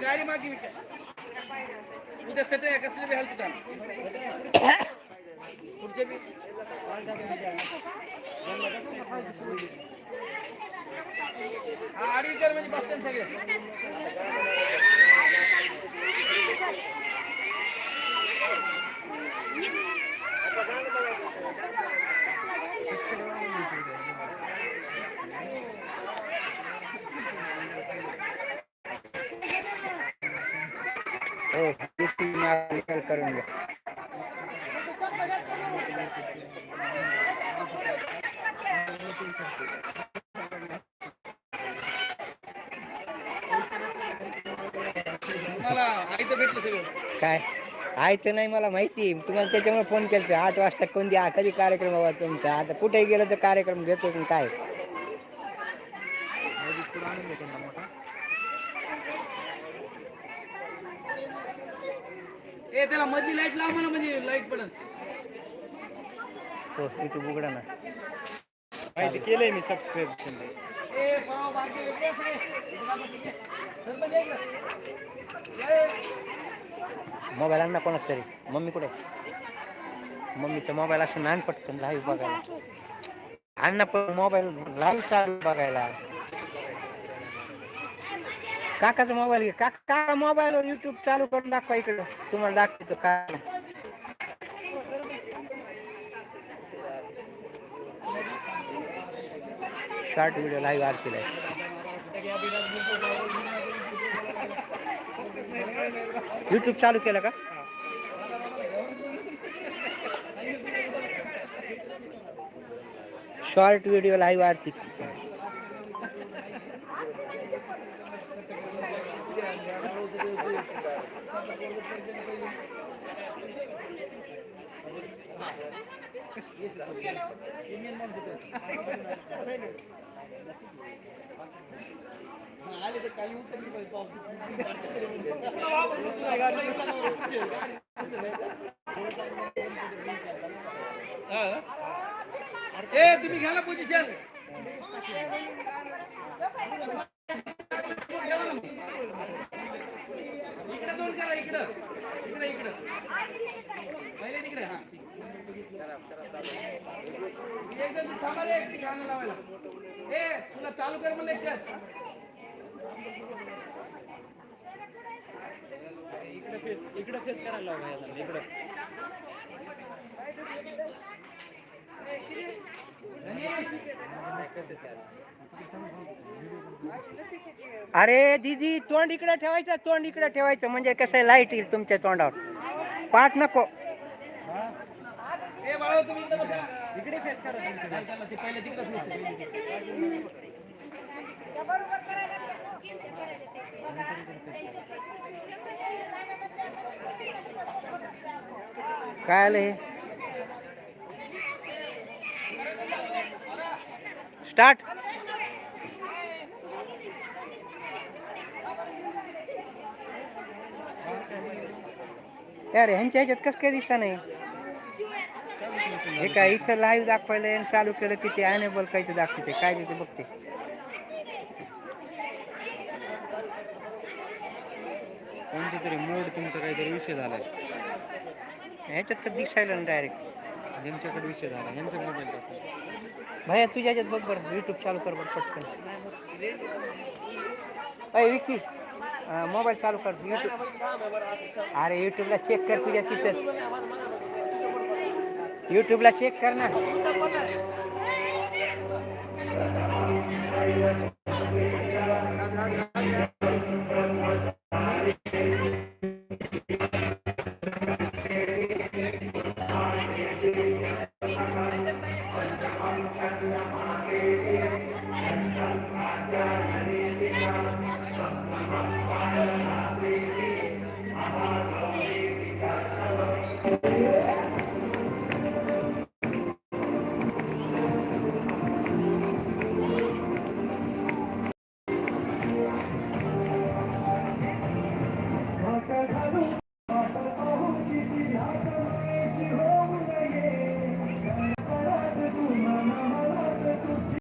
गाडी मागे उद्या सट आहे कसले बी हलत पुढचे बी आडवी कर म्हणजे बसतात सगळे हो करून घ्या. मला आईचं भेटलं सगळं काय आयचं नाही मला माहिती तुम्हाला त्याच्यामुळे फोन केला 8 वाजता कोणती कधी कार्यक्रम हवा तुमचा आता कुठेही गेलं तर कार्यक्रम घेतो पण काय ए त्याला मधली लाईट लाव मला म्हणजे लाईट पडत हो युट्यूब उघडा ना माहिती केलंय मी सबस्क्रिप्शन ए पाव बाकी वेगळे मोबाईल आण ना कोणाच तरी मम्मी कुठे मम्मीचा मोबाईल असं नान पटकन लाईव्ह बघायला आण ना पण मोबाईल लाईव्ह चालू बघायला काकाचा मोबाईल घे काका मोबाईलवर युट्यूब चालू करून दाखवा इकडं तुम्हाला दाखवतो काय शॉर्ट व्हिडिओ लाईव्ह आरतीला युट्यूब चालू केलं का शॉर्ट व्हिडिओ लाईव्ह आरती आले तर काही उतरली ए तुम्ही घ्या ना पोझिशन इकडे दोन करा इकडं इकडे इकडं पहिले तिकडे हा एकदम थांबा रे गाणं लावायला ए तुला चालू कर म्हणलं लेक्चर इकडे फेस करायला लावा इकडे अरे दीदी तोंड इकडे ठेवायचं म्हणजे कसं लाईट येईल तुमच्या तोंडावर पाठ नको ए बाळा तुम्ही इकडे बसा इकडे फेस करा त्याला ते पहिले तिकडे फेस बरोबर करायला काय आलं हे स्टार्ट अरे ह्यांच्या ह्याच्यात कसं काय दिसत नाही हे काय इथं लाईव्ह दाखवायला चालू केलं की ते अनेबल काही दाखवते काय ते बघते कोणता तरी मोड तुमचा काहीतरी विषय झालाय ह्याच्यात तर दिसायला ना डायरेक्ट यांच्याकडे विषय झाला यांचा मोबाईल भैया तुझ्या ह्याच्यात बघ बरं युट्यूब चालू कर बरं पटकन अय विक्की मोबाईल चालू कर युट्यूब अरे युट्यूबला चेक कर तुझ्या तिथंच युट्यूबला चेक कर ना